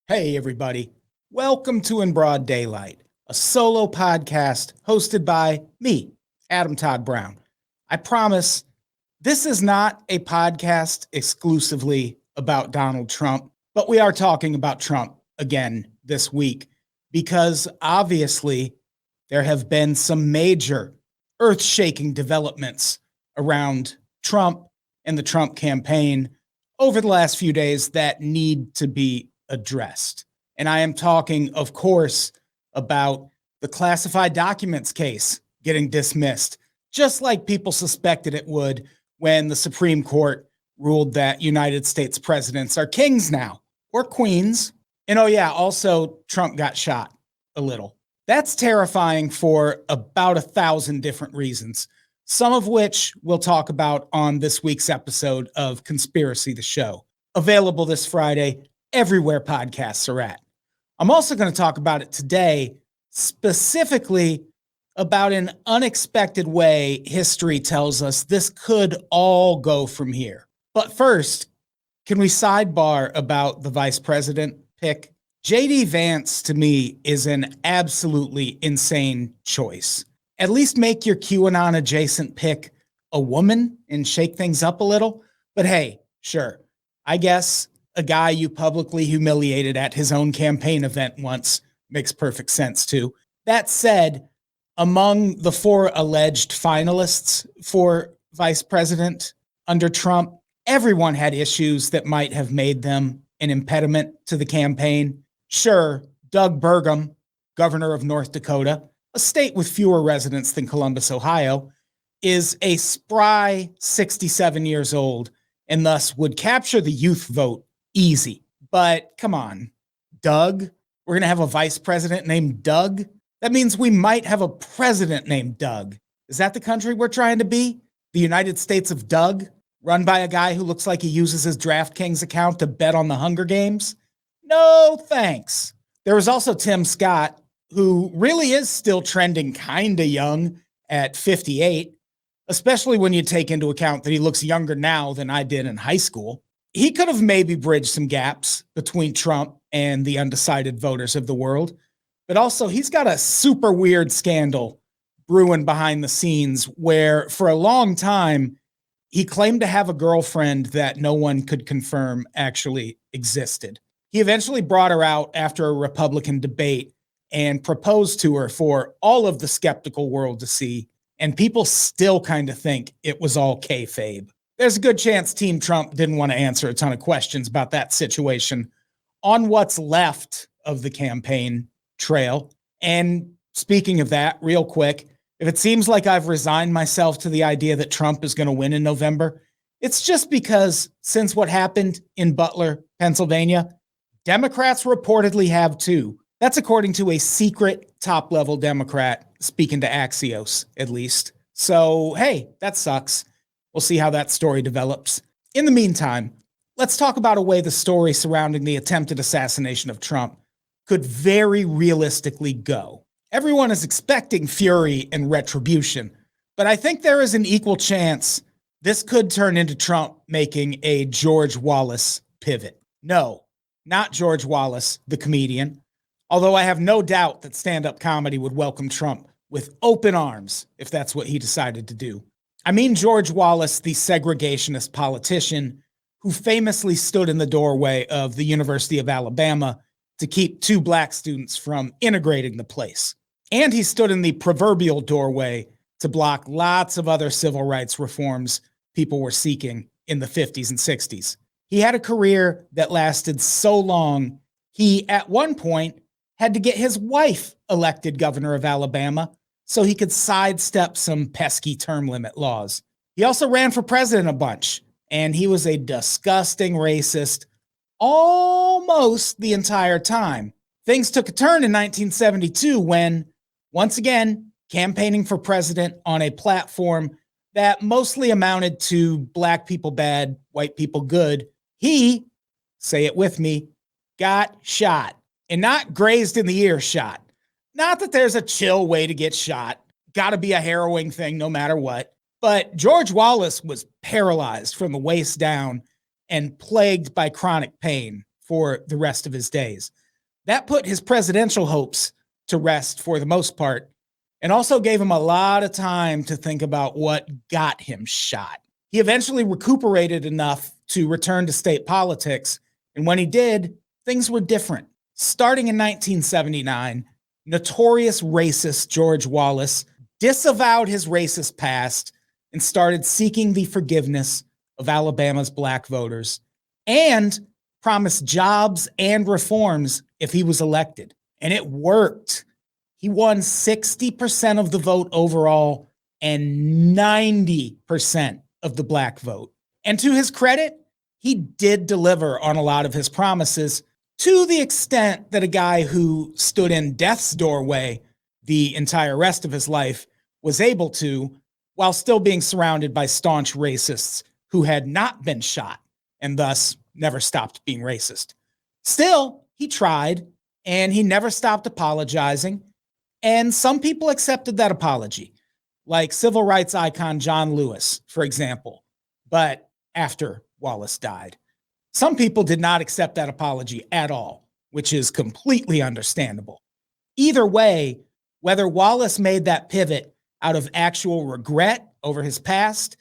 Hey, everybody. Welcome to In Broad Daylight, a solo podcast hosted by me, Adam Todd Brown. I promise this is not a podcast exclusively about Donald Trump, but we are talking about Trump again this week because obviously there have been some major earth-shaking developments around Trump and the Trump campaign over the last few days that need to be addressed. And I am talking, of course, about the classified documents case getting dismissed, just like people suspected it would when the Supreme Court ruled that United States presidents are kings now, or queens. And oh yeah, also Trump got shot a little. That's terrifying for about 1,000 different reasons, some of which we'll talk about on this week's episode of Conspiracy the Show, available this Friday everywhere podcasts are at. I'm also going to talk about it today, specifically about an unexpected way history tells us this could all go from here. But first, can we sidebar about the vice president pick? J.D. Vance, to me, is an absolutely insane choice. At least make your QAnon adjacent pick a woman and shake things up a little. But hey, sure, I guess a guy you publicly humiliated at his own campaign event once makes perfect sense too. That said, among the 4 alleged finalists for vice president under Trump, everyone had issues that might have made them an impediment to the campaign. Sure, Doug Burgum, governor of North Dakota, a state with fewer residents than Columbus, Ohio, is a spry 67 years old and thus would capture the youth vote easy. But come on, Doug, we're going to have a vice president named Doug? That means we might have a president named Doug. Is that the country we're trying to be? The United States of Doug, run by a guy who looks like he uses his DraftKings account to bet on the Hunger Games? No, thanks. There was also Tim Scott, who really is still trending kind of young at 58, especially when you take into account that he looks younger now than I did in high school. He could have maybe bridged some gaps between Trump and the undecided voters of the world, but also he's got a super weird scandal brewing behind the scenes where for a long time he claimed to have a girlfriend that no one could confirm actually existed. He eventually brought her out after a Republican debate and proposed to her for all of the skeptical world to see, and people still kind of think it was all kayfabe. There's a good chance Team Trump didn't want to answer a ton of questions about that situation on what's left of the campaign trail. And speaking of that, real quick, if it seems like I've resigned myself to the idea that Trump is going to win in November, it's just because since what happened in Butler, Pennsylvania, Democrats reportedly have too. That's according to a secret top-level Democrat speaking to Axios, at least. So, hey, that sucks. We'll see how that story develops. In the meantime, let's talk about a way the story surrounding the attempted assassination of Trump could very realistically go. Everyone is expecting fury and retribution, but I think there is an equal chance this could turn into Trump making a George Wallace pivot. No, not George Wallace, the comedian, although I have no doubt that stand-up comedy would welcome Trump with open arms if that's what he decided to do. I mean George Wallace, the segregationist politician who famously stood in the doorway of the University of Alabama to keep 2 black students from integrating the place. And he stood in the proverbial doorway to block lots of other civil rights reforms people were seeking in the 50s and 60s. He had a career that lasted so long, he at one point had to get his wife elected governor of Alabama so he could sidestep some pesky term limit laws. He also ran for president a bunch, and he was a disgusting racist almost the entire time. Things took a turn in 1972 when, once again, campaigning for president on a platform that mostly amounted to black people bad, white people good, he, say it with me, got shot. And not grazed in the ear shot. Not that there's a chill way to get shot. Gotta be a harrowing thing no matter what. But George Wallace was paralyzed from the waist down and plagued by chronic pain for the rest of his days. That put his presidential hopes to rest for the most part, and also gave him a lot of time to think about what got him shot. He eventually recuperated enough to return to state politics, and when he did, things were different. Starting in 1979, notorious racist George Wallace disavowed his racist past and started seeking the forgiveness of Alabama's black voters and promised jobs and reforms if he was elected. And it worked. He won 60% of the vote overall and 90% of the black vote. And to his credit, he did deliver on a lot of his promises, to the extent that a guy who stood in death's doorway the entire rest of his life was able to, while still being surrounded by staunch racists who had not been shot and thus never stopped being racist. Still, he tried, and he never stopped apologizing, and some people accepted that apology, like civil rights icon John Lewis, for example, but after Wallace died. Some people did not accept that apology at all, which is completely understandable. Either way, whether Wallace made that pivot out of actual regret over his past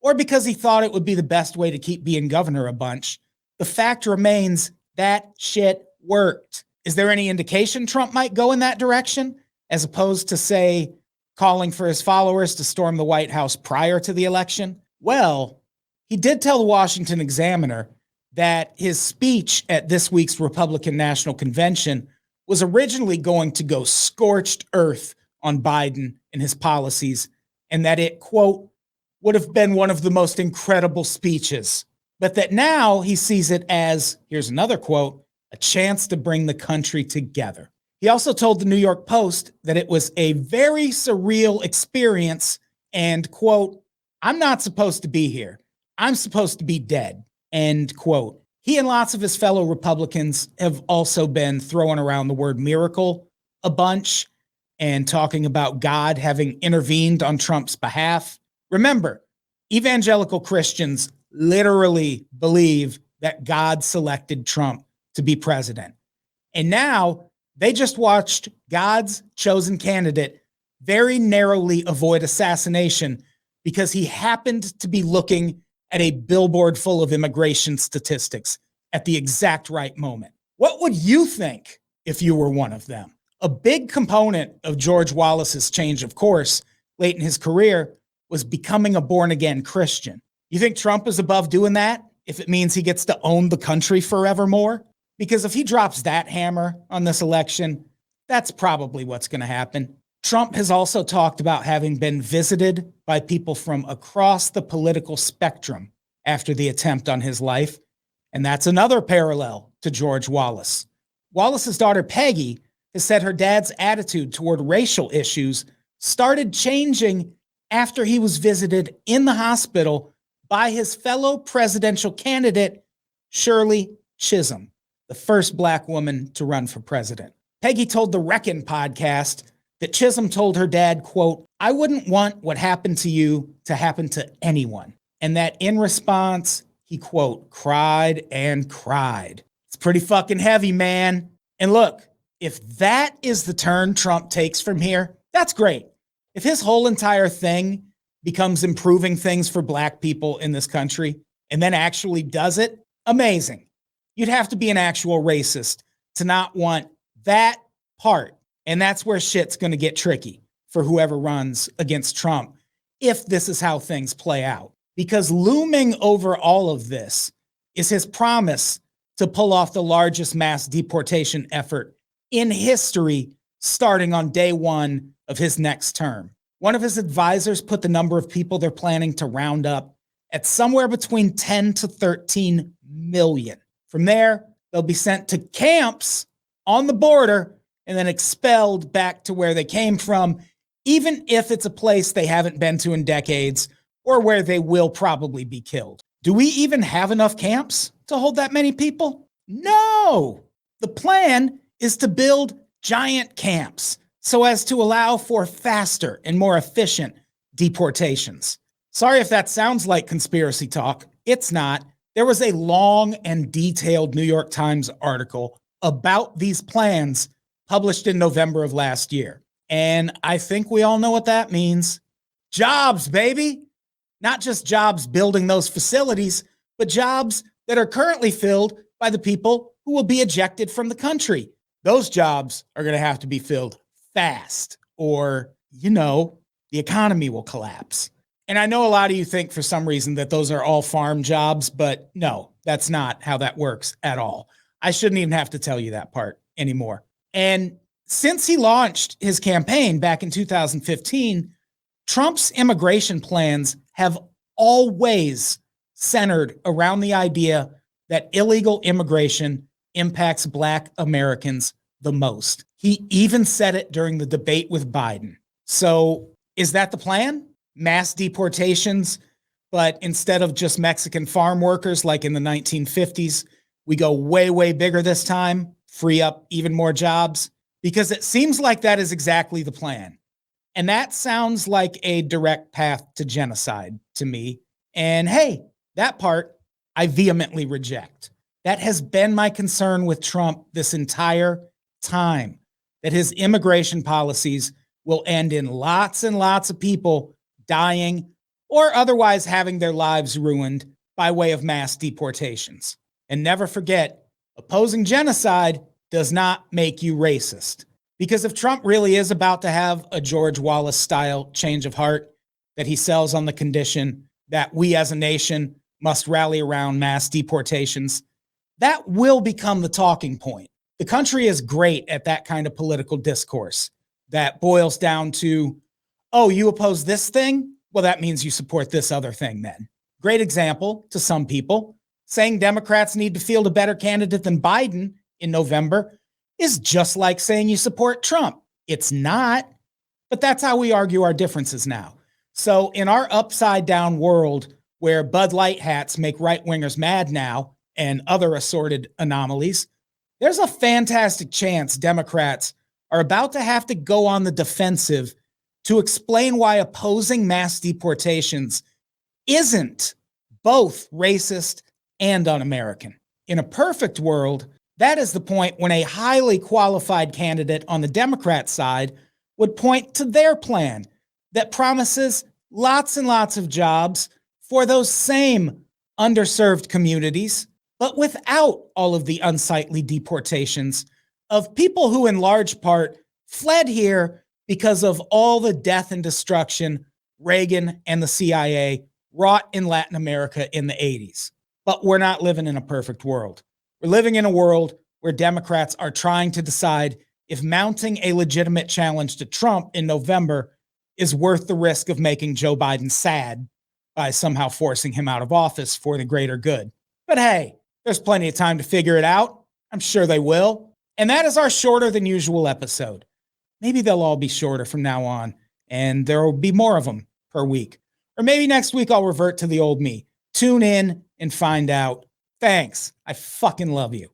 or because he thought it would be the best way to keep being governor a bunch, the fact remains that shit worked. Is there any indication Trump might go in that direction, as opposed to, say, calling for his followers to storm the White House prior to the election? Well, he did tell the Washington Examiner that his speech at this week's Republican National Convention was originally going to go scorched earth on Biden and his policies, and that it, quote, would have been one of the most incredible speeches, but that now he sees it as, here's another quote, a chance to bring the country together. He also told the New York Post that it was a very surreal experience and, quote, I'm not supposed to be here. I'm supposed to be dead, end quote. He and lots of his fellow Republicans have also been throwing around the word miracle a bunch and talking about God having intervened on Trump's behalf. Remember, evangelical Christians literally believe that God selected Trump to be president. And now they just watched God's chosen candidate very narrowly avoid assassination because he happened to be looking at a billboard full of immigration statistics at the exact right moment. What would you think if you were one of them? A big component of George Wallace's change of course late in his career was becoming a born-again Christian. You think Trump is above doing that if it means he gets to own the country forevermore? Because if he drops that hammer on this election, that's probably what's going to happen. Trump has also talked about having been visited by people from across the political spectrum after the attempt on his life, and that's another parallel to George Wallace. Wallace's daughter, Peggy, has said her dad's attitude toward racial issues started changing after he was visited in the hospital by his fellow presidential candidate, Shirley Chisholm, the first black woman to run for president. Peggy told the Reckon podcast that Chisholm told her dad, quote, I wouldn't want what happened to you to happen to anyone. And that in response, he, quote, cried and cried. It's pretty fucking heavy, man. And look, if that is the turn Trump takes from here, that's great. If his whole entire thing becomes improving things for black people in this country and then actually does it, amazing. You'd have to be an actual racist to not want that part. And that's where shit's going to get tricky for whoever runs against Trump if this is how things play out. Because looming over all of this is his promise to pull off the largest mass deportation effort in history starting on day one of his next term. One of his advisors put the number of people they're planning to round up at somewhere between 10 to 13 million. From there, they'll be sent to camps on the border and then expelled back to where they came from, even if it's a place they haven't been to in decades or where they will probably be killed. Do we even have enough camps to hold that many people? No. The plan is to build giant camps so as to allow for faster and more efficient deportations. Sorry if that sounds like conspiracy talk. It's not. There was a long and detailed New York Times article about these plans published in November of last year. And I think we all know what that means. Jobs, baby. Not just jobs building those facilities, but jobs that are currently filled by the people who will be ejected from the country. Those jobs are going to have to be filled fast, or, the economy will collapse. And I know a lot of you think for some reason that those are all farm jobs, but no, that's not how that works at all. I shouldn't even have to tell you that part anymore. And since he launched his campaign back in 2015, Trump's immigration plans have always centered around the idea that illegal immigration impacts Black Americans the most. He even said it during the debate with Biden. So is that the plan? Mass deportations, but instead of just Mexican farm workers like in the 1950s, we go way, way bigger this time, free up even more jobs? Because it seems like that is exactly the plan. And that sounds like a direct path to genocide to me. And hey, that part I vehemently reject. That has been my concern with Trump this entire time, that his immigration policies will end in lots and lots of people dying or otherwise having their lives ruined by way of mass deportations. And never forget, opposing genocide does not make you racist. Because if Trump really is about to have a George Wallace style change of heart that he sells on the condition that we as a nation must rally around mass deportations, that will become the talking point. The country is great at that kind of political discourse that boils down to, oh, you oppose this thing? Well, that means you support this other thing then. Great example to some people. Saying Democrats need to field a better candidate than Biden in November is just like saying you support Trump. It's not, but that's how we argue our differences now. So in our upside down world where Bud Light hats make right-wingers mad now and other assorted anomalies, there's a fantastic chance Democrats are about to have to go on the defensive to explain why opposing mass deportations isn't both racist and un-American. In a perfect world, that is the point when a highly qualified candidate on the Democrat side would point to their plan that promises lots and lots of jobs for those same underserved communities, but without all of the unsightly deportations of people who in large part fled here because of all the death and destruction Reagan and the CIA wrought in Latin America in the 80s. But we're not living in a perfect world. We're living in a world where Democrats are trying to decide if mounting a legitimate challenge to Trump in November is worth the risk of making Joe Biden sad by somehow forcing him out of office for the greater good. But hey, there's plenty of time to figure it out. I'm sure they will. And that is our shorter than usual episode. Maybe they'll all be shorter from now on, and there will be more of them per week. Or maybe next week I'll revert to the old me. Tune in and find out. Thanks. I fucking love you.